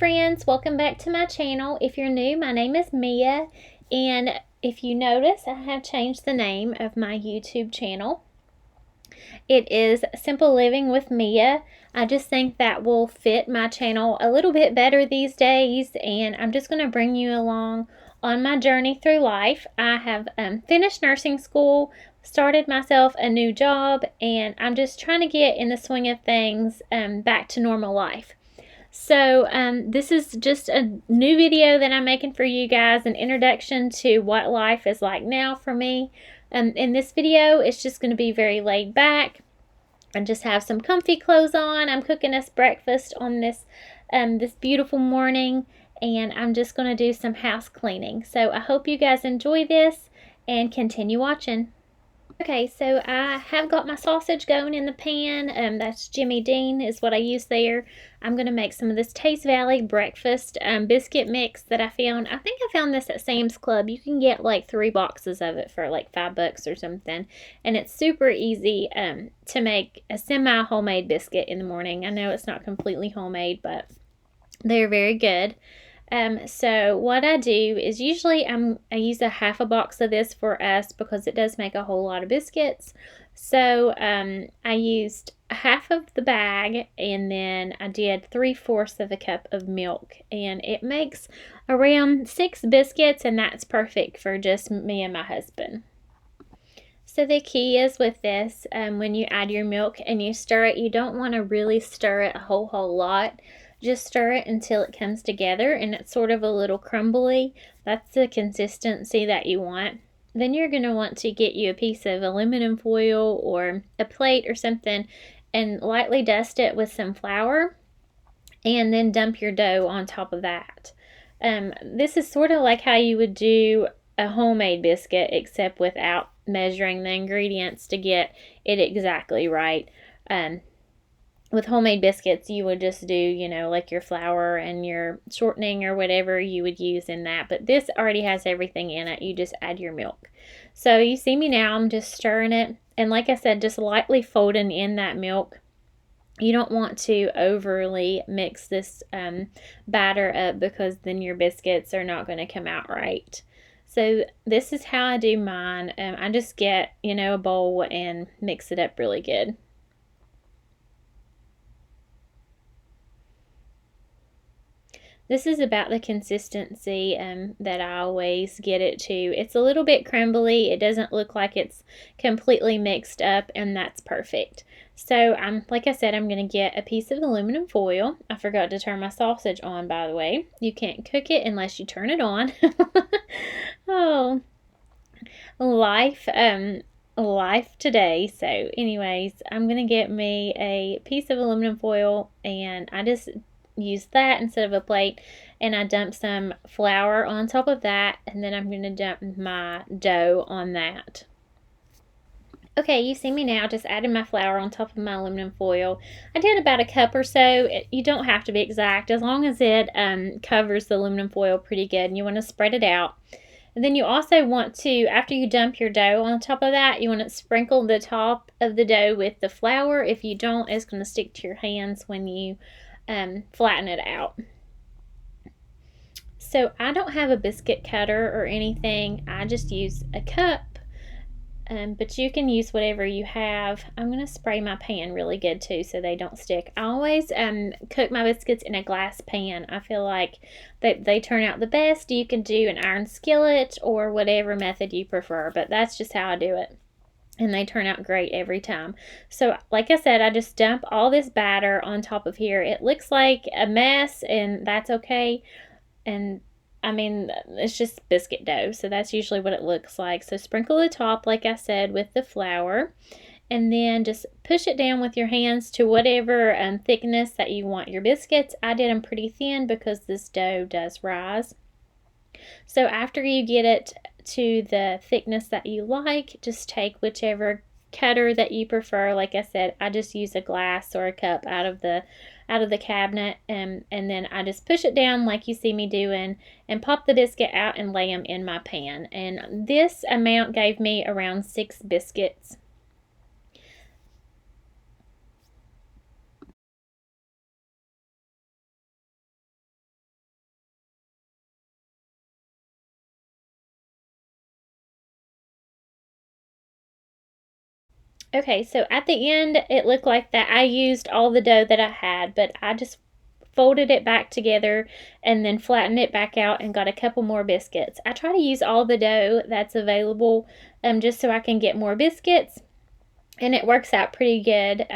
friends, welcome back to my channel. If you're new, my name is Mia, and if you notice, I have changed the name of my YouTube channel. It is Simple Living with Mia. I just think that will fit my channel a little bit better these days, and I'm just going to bring you along on my journey through life. I have finished nursing school, started myself a new job, and I'm just trying to get in the swing of things back to normal life. So this is just a new video that I'm making for you guys, an introduction to what life is like now for me. In this video, it's just going to be very laid back and just have some comfy clothes on. I'm cooking us breakfast on this beautiful morning, and I'm just going to do some house cleaning. So I hope you guys enjoy this and continue watching. Okay, so I have got my sausage going in the pan. That's Jimmy Dean is what I use there. I'm going to make some of this Taste Valley breakfast biscuit mix that I found. I think I found this at Sam's Club. You can get like 3 boxes of it for like $5 or something. And it's super easy to make a semi-homemade biscuit in the morning. I know it's not completely homemade, but they're very good. So what I do is usually I use a half a box of this for us because it does make a whole lot of biscuits. So I used half of the bag, and then I did 3/4 of a cup of milk, and it makes around 6 biscuits, and that's perfect for just me and my husband. So the key is with this, when you add your milk and you stir it, you don't want to really stir it a whole lot. Just stir it until it comes together and it's sort of a little crumbly. That's the consistency that you want. Then you're going to want to get you a piece of aluminum foil or a plate or something and lightly dust it with some flour, and then dump your dough on top of that. This is sort of like how you would do a homemade biscuit, except without measuring the ingredients to get it exactly right. With homemade biscuits, you would just do, like your flour and your shortening or whatever you would use in that. But this already has everything in it. You just add your milk. So you see me now, I'm just stirring it. And like I said, just lightly folding in that milk. You don't want to overly mix this batter up, because then your biscuits are not going to come out right. So this is how I do mine. I just get, a bowl and mix it up really good. This is about the consistency that I always get it to. It's a little bit crumbly. It doesn't look like it's completely mixed up, and that's perfect. So like I said, I'm going to get a piece of aluminum foil. I forgot to turn my sausage on, by the way. You can't cook it unless you turn it on. Oh, life today. So anyways, I'm going to get me a piece of aluminum foil, and I just use that instead of a plate, and I dump some flour on top of that, and then I'm going to dump my dough on that. Okay, you see me now just adding my flour on top of my aluminum foil. I did about a cup or so. You don't have to be exact, as long as it covers the aluminum foil pretty good, and you want to spread it out. And then you also want to, after you dump your dough on top of that, you want to sprinkle the top of the dough with the flour. If you don't, it's going to stick to your hands when you flatten it out. So I don't have a biscuit cutter or anything. I just use a cup, but you can use whatever you have. I'm going to spray my pan really good too so they don't stick. I always cook my biscuits in a glass pan. I feel like they turn out the best. You can do an iron skillet or whatever method you prefer, but that's just how I do it. And they turn out great every time. So like I said, I just dump all this batter on top of here. It looks like a mess, and that's okay. And I mean, it's just biscuit dough, so that's usually what it looks like. So sprinkle the top, like I said, with the flour, and then just push it down with your hands to whatever thickness that you want your biscuits. I did them pretty thin because this dough does rise. So after you get it to the thickness that you like, just take whichever cutter that you prefer. Like I said, I just use a glass or a cup out of the cabinet, and then I just push it down like you see me doing, and pop the biscuit out and lay them in my pan. And this amount gave me around 6 biscuits. Okay, so at the end, it looked like that I used all the dough that I had, but I just folded it back together and then flattened it back out and got a couple more biscuits. I try to use all the dough that's available just so I can get more biscuits, and it works out pretty good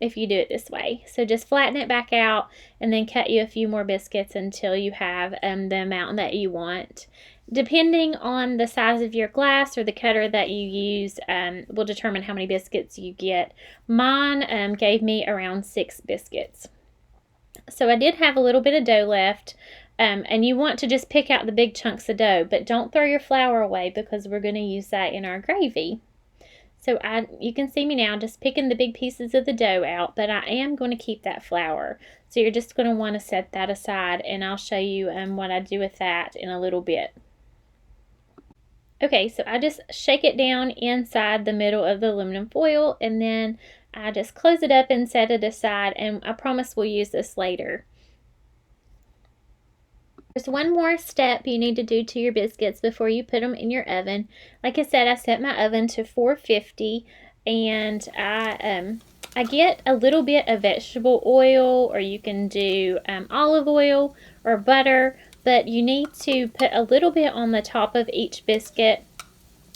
if you do it this way. So just flatten it back out and then cut you a few more biscuits until you have the amount that you want. Depending on the size of your glass or the cutter that you use will determine how many biscuits you get. Mine gave me around 6 biscuits. So I did have a little bit of dough left. And you want to just pick out the big chunks of dough, but don't throw your flour away because we're going to use that in our gravy. So you can see me now just picking the big pieces of the dough out, but I am going to keep that flour. So you're just going to want to set that aside, and I'll show you what I do with that in a little bit. Okay, so I just shake it down inside the middle of the aluminum foil, and then I just close it up and set it aside, and I promise we'll use this later. There's one more step you need to do to your biscuits before you put them in your oven. Like I said, I set my oven to 450, and I get a little bit of vegetable oil, or you can do olive oil or butter, but you need to put a little bit on the top of each biscuit,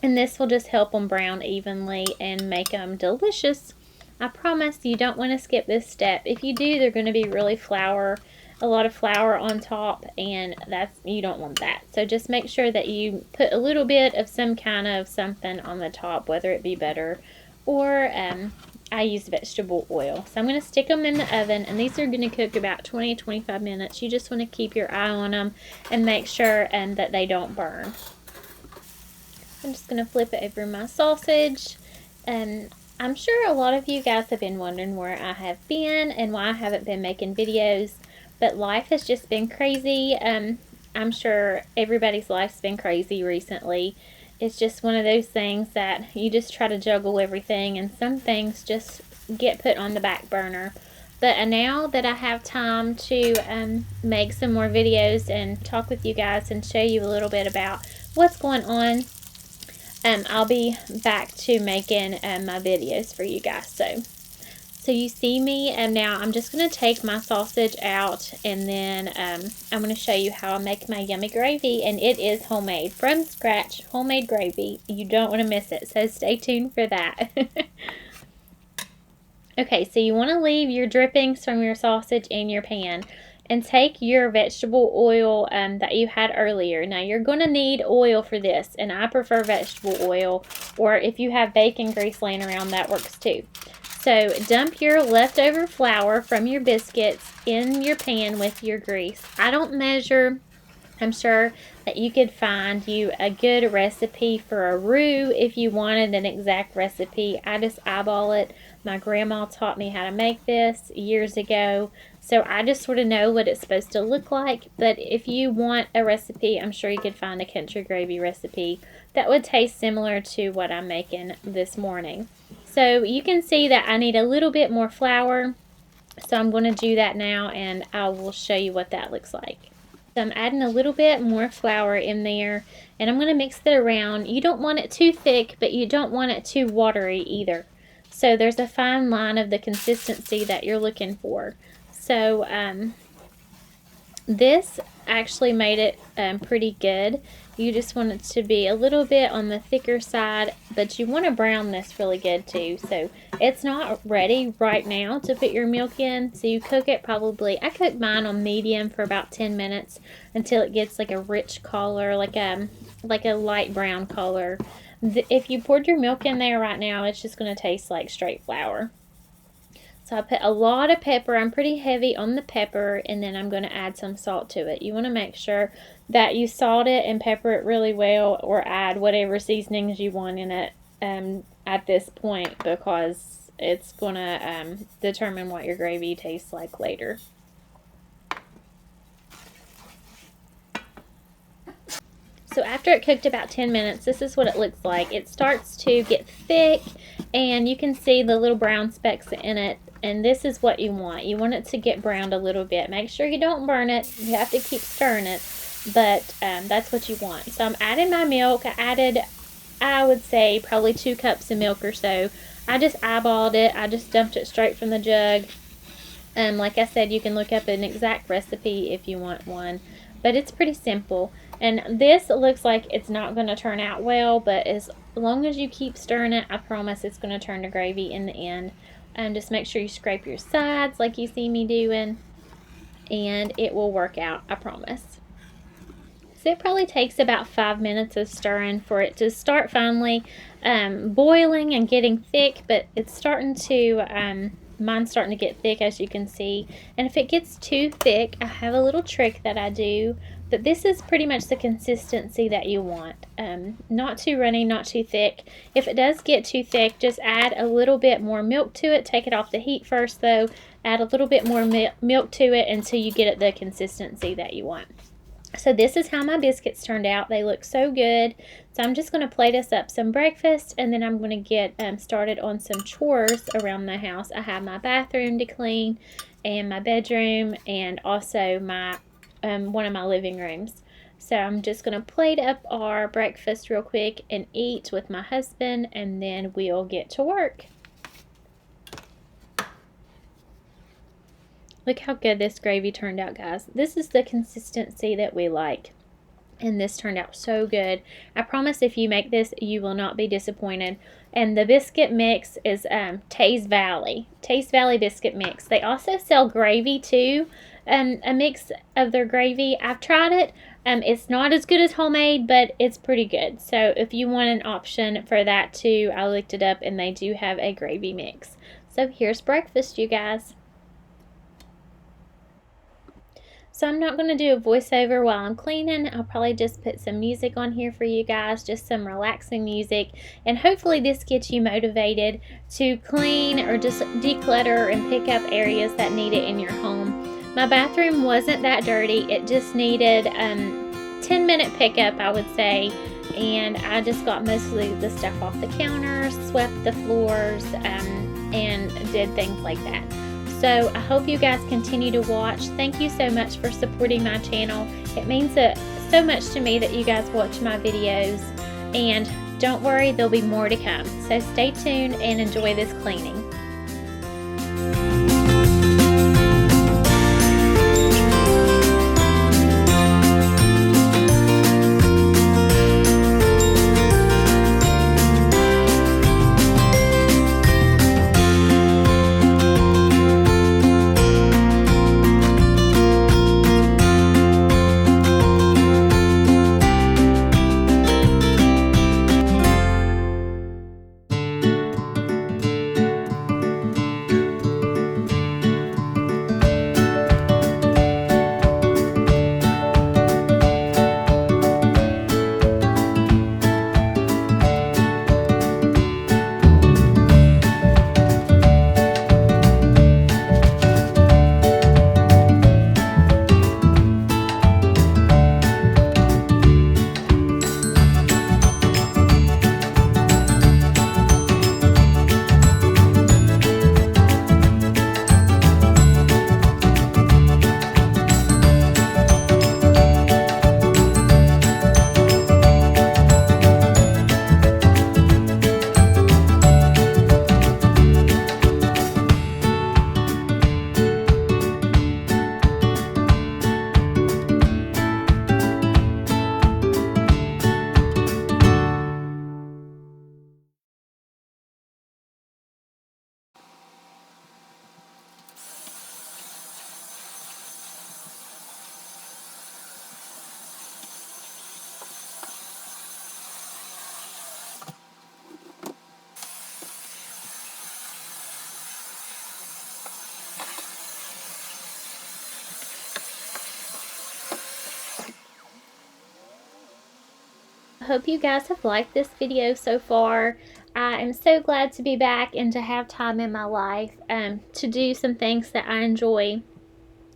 and this will just help them brown evenly and make them delicious. I promise you don't want to skip this step. If you do, they're going to be really a lot of flour on top, and you don't want that. So just make sure that you put a little bit of some kind of something on the top, whether it be butter or I use vegetable oil. So I'm going to stick them in the oven, and these are going to cook about 20-25 minutes. You just want to keep your eye on them and make sure that they don't burn. I'm just going to flip it over my sausage, and I'm sure a lot of you guys have been wondering where I have been and why I haven't been making videos, but life has just been crazy. I'm sure everybody's life's been crazy recently. It's just one of those things that you just try to juggle everything, and some things just get put on the back burner. But now that I have time to make some more videos and talk with you guys and show you a little bit about what's going on, I'll be back to making my videos for you guys. So you see me, and now I'm just going to take my sausage out, and then I'm going to show you how I make my yummy gravy, and it is homemade, from scratch, homemade gravy. You don't want to miss it, so stay tuned for that. Okay, so you want to leave your drippings from your sausage in your pan, and take your vegetable oil that you had earlier. Now you're going to need oil for this, and I prefer vegetable oil, or if you have bacon grease laying around, that works too. So dump your leftover flour from your biscuits in your pan with your grease. I don't measure. I'm sure that you could find you a good recipe for a roux if you wanted an exact recipe. I just eyeball it. My grandma taught me how to make this years ago, so I just sort of know what it's supposed to look like. But if you want a recipe, I'm sure you could find a country gravy recipe that would taste similar to what I'm making this morning. So you can see that I need a little bit more flour, so I'm going to do that now, and I will show you what that looks like. So I'm adding a little bit more flour in there, and I'm going to mix it around. You don't want it too thick, but you don't want it too watery either. So there's a fine line of the consistency that you're looking for. So this actually made it pretty good. You just want it to be a little bit on the thicker side, but you want to brown this really good too. So it's not ready right now to put your milk in, so you cook it probably, I cook mine on medium for about 10 minutes until it gets like a rich color, like a light brown color. If you poured your milk in there right now, it's just going to taste like straight flour. So I put a lot of pepper. I'm pretty heavy on the pepper, and then I'm going to add some salt to it. You want to make sure that you salt it and pepper it really well, or add whatever seasonings you want in it at this point, because it's going to determine what your gravy tastes like later. So after it cooked about 10 minutes, this is what it looks like. It starts to get thick, and you can see the little brown specks in it, and this is what you want. You want it to get browned a little bit. Make sure you don't burn it. You have to keep stirring it, but that's what you want. So I'm adding my milk. I added, I would say, probably 2 cups of milk or so. I just eyeballed it. I just dumped it straight from the jug. Like I said, you can look up an exact recipe if you want one, but it's pretty simple. And this looks like it's not going to turn out well, but as long as you keep stirring it, I promise it's going to turn to gravy in the end. Just make sure you scrape your sides like you see me doing, and it will work out, I promise. So it probably takes about 5 minutes of stirring for it to start finally boiling and getting thick, but it's starting to, mine's starting to get thick, as you can see. And if it gets too thick, I have a little trick that I do, but this is pretty much the consistency that you want. Not too runny, not too thick. If it does get too thick, just add a little bit more milk to it. Take it off the heat first though. Add a little bit more milk to it until you get it the consistency that you want. So this is how my biscuits turned out. They look so good. So I'm just going to plate us up some breakfast, and then I'm going to get started on some chores around the house. I have my bathroom to clean, and my bedroom, and also my one of my living rooms. So I'm just going to plate up our breakfast real quick and eat with my husband, and then we'll get to work. Look how good this gravy turned out, guys. This is the consistency that we like. And this turned out so good. I promise if you make this, you will not be disappointed. And the biscuit mix is Taste Valley biscuit mix. They also sell gravy too, a mix of their gravy. I've tried it. It's not as good as homemade, but it's pretty good. So if you want an option for that too, I looked it up and they do have a gravy mix. So here's breakfast, you guys. So I'm not going to do a voiceover while I'm cleaning. I'll probably just put some music on here for you guys, just some relaxing music. And hopefully this gets you motivated to clean or just declutter and pick up areas that need it in your home. My bathroom wasn't that dirty. It just needed 10-minute pickup, I would say. And I just got mostly the stuff off the counters, swept the floors, and did things like that. So I hope you guys continue to watch. Thank you so much for supporting my channel. It means so much to me that you guys watch my videos. And don't worry, there'll be more to come. So stay tuned and enjoy this cleaning. Hope you guys have liked this video so far. I am so glad to be back and to have time in my life to do some things that I enjoy.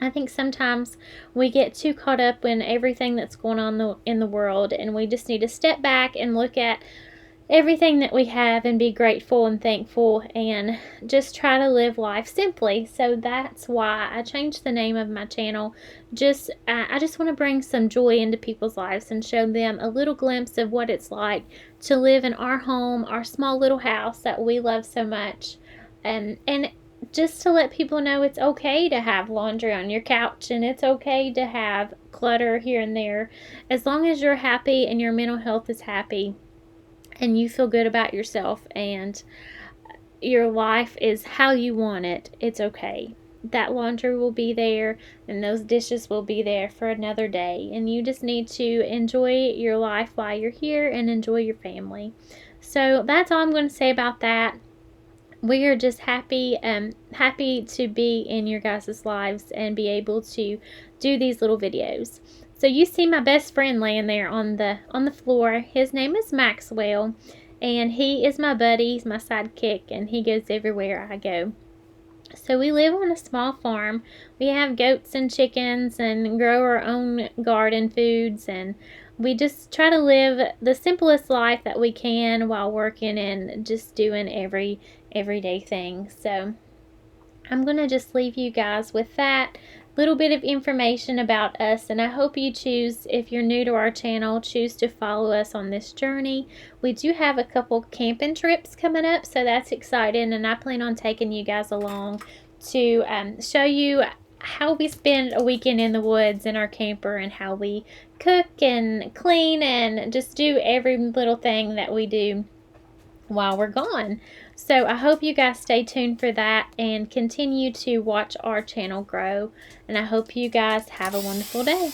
I think sometimes we get too caught up in everything that's going on in the world, and we just need to step back and look at everything that we have and be grateful and thankful and just try to live life simply. So that's why I changed the name of my channel. I just want to bring some joy into people's lives and show them a little glimpse of what it's like to live in our home, our small little house that we love so much. And just to let people know it's okay to have laundry on your couch and it's okay to have clutter here and there, as long as you're happy and your mental health is happy and you feel good about yourself and your life is how you want it. It's okay. That laundry will be there and those dishes will be there for another day, and you just need to enjoy your life while you're here and enjoy your family. So that's all I'm going to say about that. We are just happy to be in your guys' lives and be able to do these little videos. So you see my best friend laying there on the floor. His name is Maxwell, and he is my buddy. He's my sidekick, and he goes everywhere I go. So we live on a small farm. We have goats and chickens and grow our own garden foods, and we just try to live the simplest life that we can while working and just doing everyday things. So I'm going to just leave you guys with that little bit of information about us, and I hope you choose, if you're new to our channel, choose to follow us on this journey. We do have a couple camping trips coming up, so that's exciting, and I plan on taking you guys along to show you how we spend a weekend in the woods in our camper and how we cook and clean and just do every little thing that we do while we're gone. So I hope you guys stay tuned for that and continue to watch our channel grow, and I hope you guys have a wonderful day.